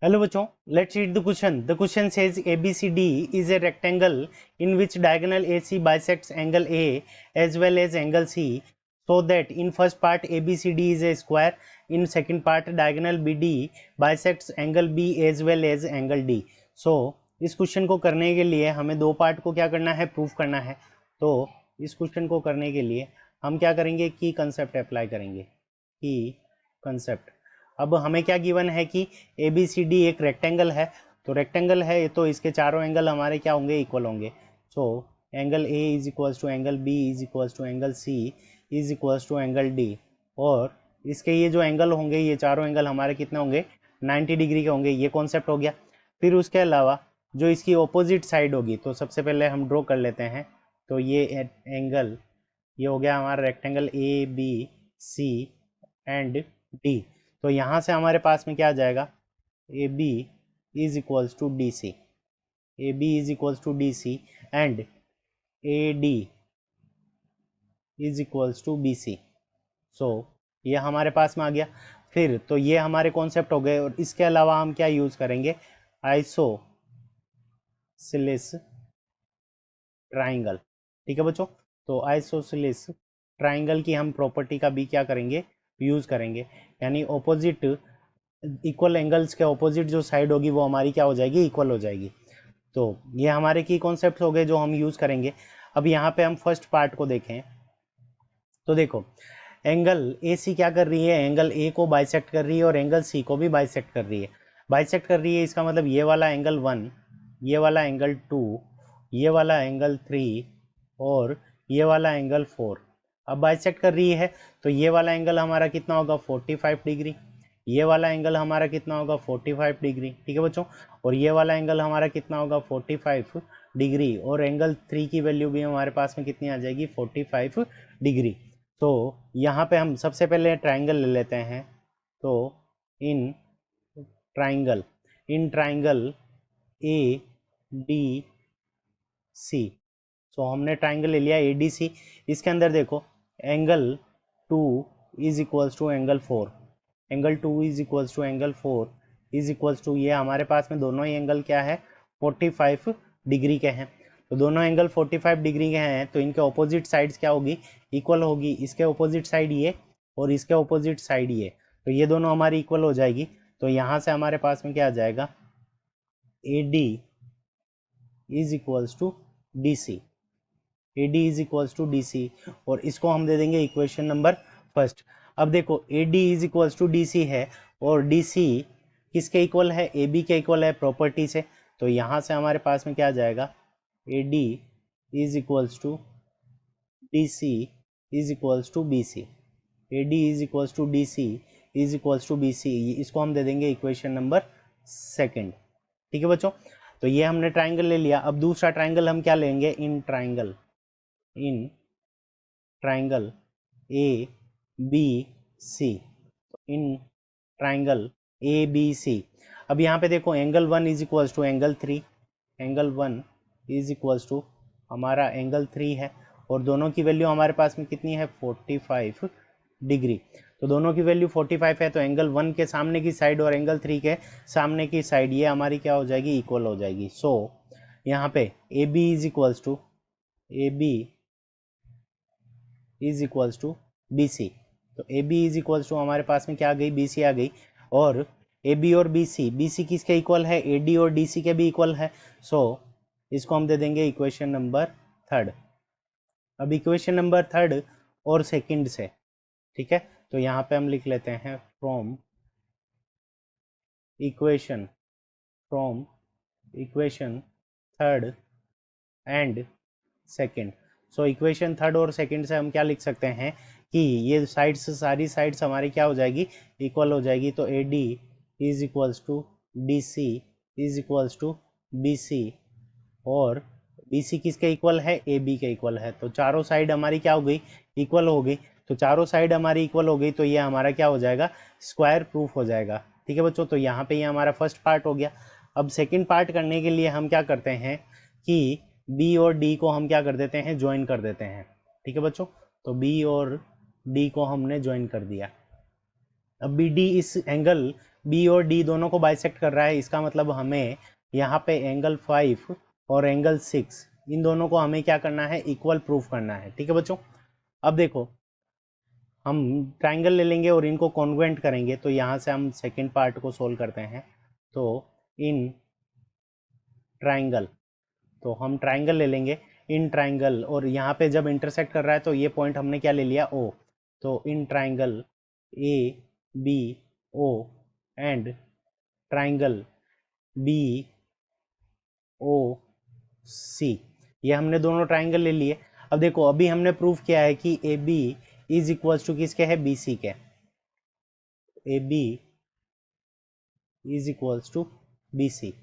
Hello बच्चों, let's read the question. The question says ABCD is a rectangle in which diagonal AC bisects angle A as well as angle C, so that in first part ABCD is a square, in second part diagonal BD bisects angle B as well as angle D. So इस question को करने के लिए हमें दो part को क्या करना है, प्रूफ करना है. तो इस क्वेश्चन को करने के लिए हम क्या करेंगे, की कंसेप्ट अप्लाई करेंगे. की कंसेप्ट. अब हमें क्या गिवन है कि ए बी सी डी एक रेक्टेंगल है, तो रेक्टेंगल है तो इसके चारों एंगल हमारे क्या होंगे, इक्वल होंगे. So angle A is equals to angle B is equals to angle C is equals to angle D. और इसके ये जो एंगल होंगे, ये चारों एंगल हमारे कितने होंगे, 90 डिग्री के होंगे. ये कॉन्सेप्ट हो गया. फिर उसके अलावा जो इसकी ऑपोजिट साइड होगी, तो सबसे पहले हम ड्रॉ कर लेते हैं. तो ये एंगल, ये हो गया हमारा rectangle A B C and D. तो यहाँ से हमारे पास में क्या आ जाएगा, A B is equals to D C, A B is equals to D C and A D is equals to B C. So ये हमारे पास में आ गया. फिर तो ये हमारे कॉन्सेप्ट हो गए. और इसके अलावा हम क्या यूज़ करेंगे, आइसोसेलेस ट्राइंगल. ठीक है बच्चों. तो आइसोसेलेस ट्राइंगल की हम प्रॉपर्टी का भी क्या करेंगे, यूज़ करेंगे. यानी ऑपोजिट इक्वल एंगल्स के ऑपोजिट जो साइड होगी वो हमारी क्या हो जाएगी, इक्वल हो जाएगी. तो ये हमारे की कॉन्सेप्ट हो गए जो हम यूज़ करेंगे. अब यहाँ पे हम फर्स्ट पार्ट को देखें. तो देखो, एंगल ए सी क्या कर रही है, एंगल ए को बाइसेक्ट कर रही है और एंगल सी को भी बाइसेक्ट कर रही है. बाइसेक्ट कर रही है इसका मतलब ये वाला एंगल 1, ये वाला एंगल 2, ये वाला एंगल 3 और ये वाला एंगल 4. अब बाइसेक्ट कर रही है तो ये वाला एंगल हमारा कितना होगा, 45 डिग्री. ये वाला एंगल हमारा कितना होगा, 45 डिग्री. ठीक है बच्चों. और ये वाला एंगल हमारा कितना होगा, 45 डिग्री. और एंगल 3 की वैल्यू भी हमारे पास में कितनी आ जाएगी, 45 डिग्री. तो यहाँ पे हम सबसे पहले ट्राइंगल ले लेते हैं. तो इन ट्राइंगल ए डी सी. सो हमने ट्राइंगल ले लिया ए डी सी. इसके अंदर देखो, angle 2 is equals to angle 4, angle 2 is equals to angle 4 is equals to, ये हमारे पास में दोनों ही एंगल क्या है, 45 डिग्री के हैं. तो दोनों एंगल 45 डिग्री के हैं तो इनके ऑपोजिट साइड्स क्या होगी, इक्वल होगी. इसके ऑपोजिट साइड ये और इसके ऑपोजिट साइड ये, तो ये दोनों हमारी इक्वल हो जाएगी. तो यहाँ से हमारे पास में क्या आ जाएगा, A D is equals to D C, A D is equals to D C. और इसको हम दे देंगे इक्वेशन नंबर फर्स्ट. अब देखो, A D is equals to D C है और डी सी किसके इक्वल है, ए बी के इक्वल है प्रॉपर्टी से. तो यहाँ से हमारे पास में क्या आ जाएगा, A D is equals to D C is equals to B C, A D is equals to D C is equals to B C. इसको हम दे देंगे इक्वेशन नंबर सेकेंड. ठीक है बच्चों. तो ये हमने ट्राइंगल ले लिया. अब दूसरा ट्राइंगल हम क्या लेंगे, in triangle A B C. In triangle A B C. अब यहाँ पे देखो, angle 1 is equals to angle 3, angle 1 is equals to हमारा एंगल 3 है. और दोनों की वैल्यू हमारे पास में कितनी है, 45 डिग्री. तो दोनों की वैल्यू 45 है तो एंगल 1 के सामने की साइड और एंगल 3 के सामने की साइड ये हमारी क्या हो जाएगी, इक्वल हो जाएगी. सो यहाँ पे A B is equals to, A B is equals to B C. तो A B is equals to हमारे पास में क्या आ गई, बी सी आ गई. और ए बी और बी सी किसके इक्वल है, ए डी और डी सी के भी इक्वल है. सो इसको हम दे देंगे इक्वेशन नंबर थर्ड. अब इक्वेशन नंबर थर्ड और सेकंड से, ठीक है, तो यहाँ पे हम लिख लेते हैं from equation third and second. So equation third और सेकंड से हम क्या लिख सकते हैं कि ये साइड्स, सारी साइड्स हमारी क्या हो जाएगी, इक्वल हो जाएगी. तो A D is equals to D C is equals to B C. और बी सी किसके इक्वल है, ए बी के इक्वल है. तो चारों साइड हमारी क्या हो गई, इक्वल हो गई. तो चारों साइड हमारी इक्वल हो गई तो ये हमारा क्या हो जाएगा, स्क्वायर प्रूफ हो जाएगा. ठीक है बच्चों. तो यहाँ पे ये हमारा फर्स्ट पार्ट हो गया. अब सेकंड पार्ट करने के लिए हम क्या करते हैं कि बी और डी को हम क्या कर देते हैं, ज्वाइन कर देते हैं. ठीक है बच्चों. तो बी और डी को हमने ज्वाइन कर दिया. अब बी डी इस एंगल बी और डी दोनों को बाइसेक्ट कर रहा है, इसका मतलब हमें यहाँ पे एंगल 5 और एंगल 6 इन दोनों को हमें क्या करना है, इक्वल प्रूफ करना है। ठीक है बच्चों, अब देखो हम ट्राइंगल ले लेंगे और इनको कॉन्ग्रुएंट करेंगे, तो यहाँ से हम सेकेंड पार्ट को सोल्व करते हैं। तो इन ट्राइंगल, तो हम ट्राइंगल ले लेंगे इन ट्राइंगल, और यहाँ पे जब इंटरसेक्ट कर रहा है तो ये पॉइंट हमने क्या ले लिया, ओ। तो इन triangle A B O and triangle B O C, ये हमने दोनों ट्राइंगल ले लिए। अब देखो अभी हमने प्रूफ किया है कि A B is equals to किसके है, बी सी के। A B is equals to B C,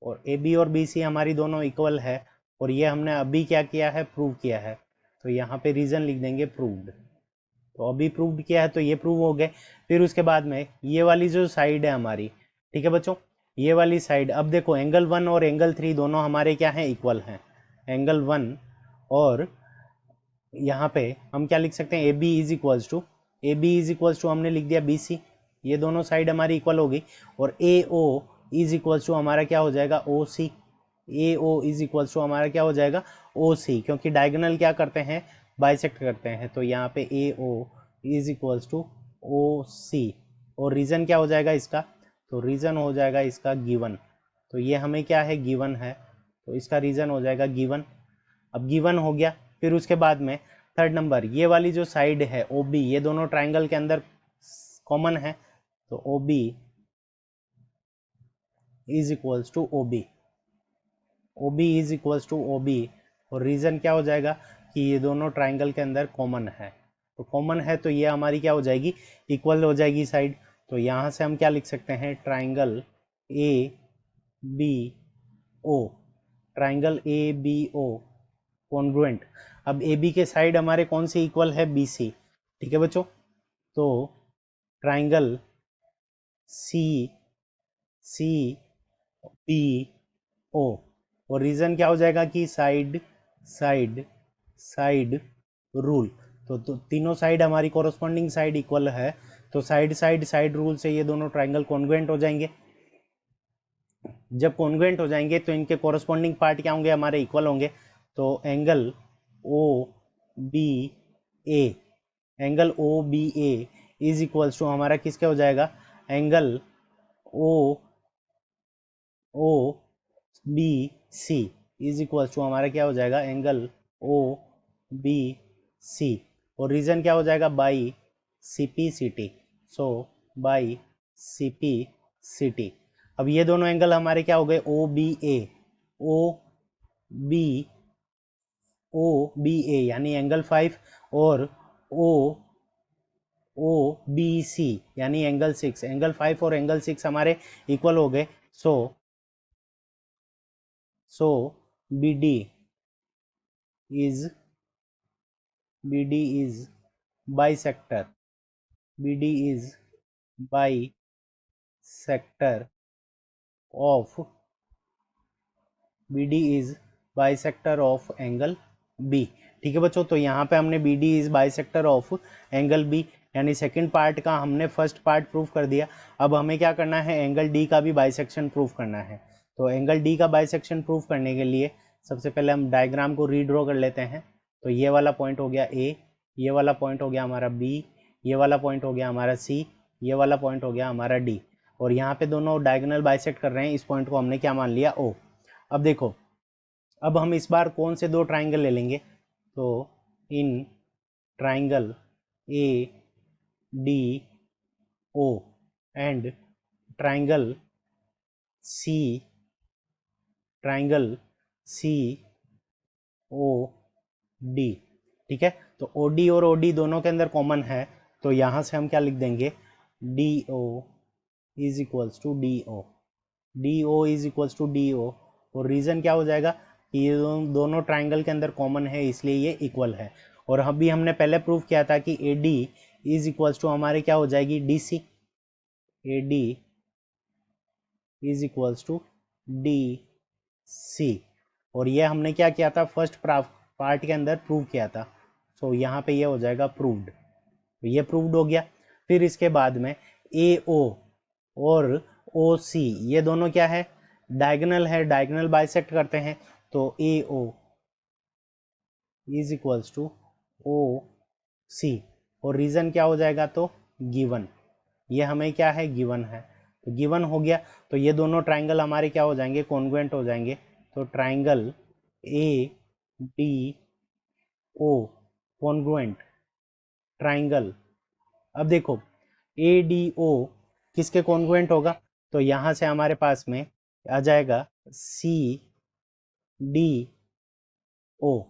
और ए बी और बी सी हमारी दोनों इक्वल है, और ये हमने अभी क्या किया है, प्रूव किया है। तो यहाँ पे रीज़न लिख देंगे प्रूव्ड। तो अभी प्रूव्ड किया है तो ये प्रूव हो गए। फिर उसके बाद में ये वाली जो साइड है हमारी, ठीक है बच्चों, ये वाली साइड, अब देखो एंगल 1 और एंगल 3 दोनों हमारे क्या हैं, इक्वल हैं। एंगल 1 और यहाँ पे हम क्या लिख सकते हैं, A B is equals to हमने लिख दिया बी सी, ये दोनों साइड हमारी इक्वल हो गई। और ए ओ इज इक्वल्स टू हमारा क्या हो जाएगा, ओ सी। ए ओ इज इक्वल्स टू हमारा क्या हो जाएगा, ओ सी, क्योंकि डायगोनल क्या करते हैं, बाइसेक्ट करते हैं। तो यहाँ पे A O is equals to O C, और रीज़न क्या हो जाएगा इसका, तो रीज़न हो जाएगा इसका गिवन। तो ये हमें क्या है, गिवन है, तो इसका रीज़न हो जाएगा गिवन। अब गिवन हो गया, फिर उसके बाद में थर्ड नंबर ये वाली जो साइड है ओ बी, ये दोनों ट्राइंगल के अंदर कॉमन है। तो O B is equals to O B, O B is equals to O B, और रीज़न क्या हो जाएगा कि ये दोनों ट्राइंगल के अंदर कॉमन है। तो कॉमन है तो ये हमारी क्या हो जाएगी, इक्वल हो जाएगी साइड। तो यहाँ से हम क्या लिख सकते हैं, triangle A B O, triangle A B O congruent. अब ए बी के साइड हमारे कौन सी इक्वल है, बी सी। ठीक है बच्चों, तो ट्राइंगल सी सी बी ओ, और रीज़न क्या हो जाएगा कि साइड साइड साइड रूल। तो तीनों साइड हमारी कोरस्पॉन्डिंग साइड इक्वल है, तो साइड साइड साइड रूल से ये दोनों ट्राइंगल कॉन्ग्रुएंट हो जाएंगे। जब कॉन्ग्रुएंट हो जाएंगे तो इनके कोरस्पॉन्डिंग पार्ट क्या होंगे, हमारे इक्वल होंगे। तो angle O B A, angle O B A is equals to हमारा किसके हो जाएगा, angle O O B C is equals to हमारा क्या हो जाएगा, एंगल ओ बी सी, और रीजन क्या हो जाएगा, by C P C T. So by C P C T. अब ये दोनों एंगल हमारे क्या हो गए, O B A, O B O B A यानी एंगल 5, और ओ ओ बी सी यानी एंगल 6। एंगल 5 और एंगल 6 हमारे इक्वल हो गए। So B D is bisector, BD is bisector of BD is bisector of angle B। ठीक है बच्चों, तो यहाँ पे हमने BD is bisector of angle B यानी सेकंड पार्ट का हमने फर्स्ट पार्ट प्रूव कर दिया। अब हमें क्या करना है, एंगल D का भी बाइसेक्शन प्रूव करना है। तो एंगल D का बाइसेक्शन प्रूव करने के लिए सबसे पहले हम डायग्राम को रीड्रॉ कर लेते हैं। तो ये वाला पॉइंट हो गया A, ये वाला पॉइंट हो गया हमारा B, ये वाला पॉइंट हो गया हमारा C, ये वाला पॉइंट हो गया हमारा D, और यहाँ पे दोनों डायगोनल बाइसेक्ट कर रहे हैं। इस पॉइंट को हमने क्या मान लिया, O। अब देखो, अब हम इस बार कौन से दो ट्राइंगल ले लेंगे, तो इन triangle A D O and triangle C O D. ठीक है, तो ओ डी और ओ डी दोनों के अंदर कॉमन है, तो यहाँ से हम क्या लिख देंगे, D O is equals to D O, D O is equals to D O, और रीज़न क्या हो जाएगा कि ये दोनों ट्राइंगल के अंदर कॉमन है, इसलिए ये इक्वल है। और अभी हमने पहले प्रूव किया था कि A D is equals to हमारे क्या हो जाएगी, D C. A D is equals to D C, और ये हमने क्या किया था, फर्स्ट पार्ट के अंदर प्रूव किया था। सो यहाँ पे ये हो जाएगा प्रूव्ड, तो ये प्रूव्ड हो गया। फिर इसके बाद में ए ओ और ओ सी, ये दोनों क्या है, डायगोनल है, डायगोनल बाइसेक्ट करते हैं, तो A O is equals to O C, और रीजन क्या हो जाएगा, तो गिवन, ये हमें क्या है, गिवन है, तो गिवन हो गया, तो ये दोनों ट्राइंगल हमारे क्या हो जाएंगे, कॉन्ग्रुएंट हो जाएंगे, तो triangle A D O congruent triangle. अब देखो ए डी ओ किसके कॉन्ग्रुएंट होगा, तो यहां से हमारे पास में आ जाएगा सी डी ओ,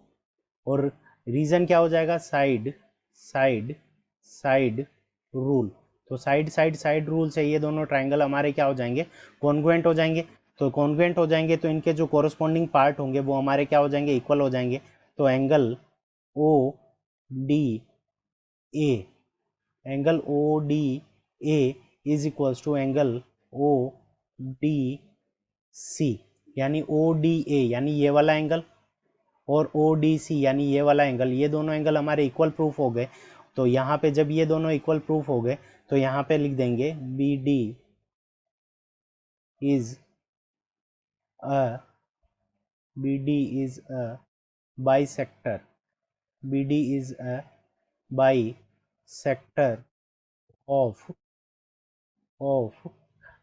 और रीजन क्या हो जाएगा, साइड साइड साइड रूल, तो साइड साइड साइड रूल से ये दोनों ट्राइंगल हमारे क्या हो जाएंगे, कॉन्ग्रुएंट हो जाएंगे, तो कॉन्ग्रुएंट हो जाएंगे तो इनके जो कोरस्पॉन्डिंग पार्ट होंगे वो हमारे क्या हो जाएंगे, इक्वल हो जाएंगे, तो angle O D A, angle O D A is equals to angle O D C, यानी ओ डी ए यानी ये वाला एंगल, और ओ डी सी यानी ये वाला एंगल, ये दोनों एंगल हमारे इक्वल प्रूफ हो गए, तो यहाँ पे जब ये दोनों इक्वल प्रूफ हो गए तो यहाँ पे लिख देंगे B D is a B D is a bisector, B D is a bisector of of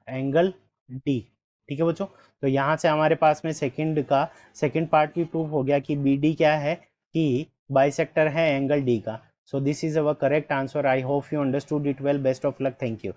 angle D. ठीक है बच्चों, तो यहाँ से हमारे पास में सेकंड पार्ट भी प्रूफ हो गया कि बी डी क्या है, कि बाइसेक्टर है एंगल डी का। So this is our correct answer. I hope you understood it well. Best of luck. Thank you.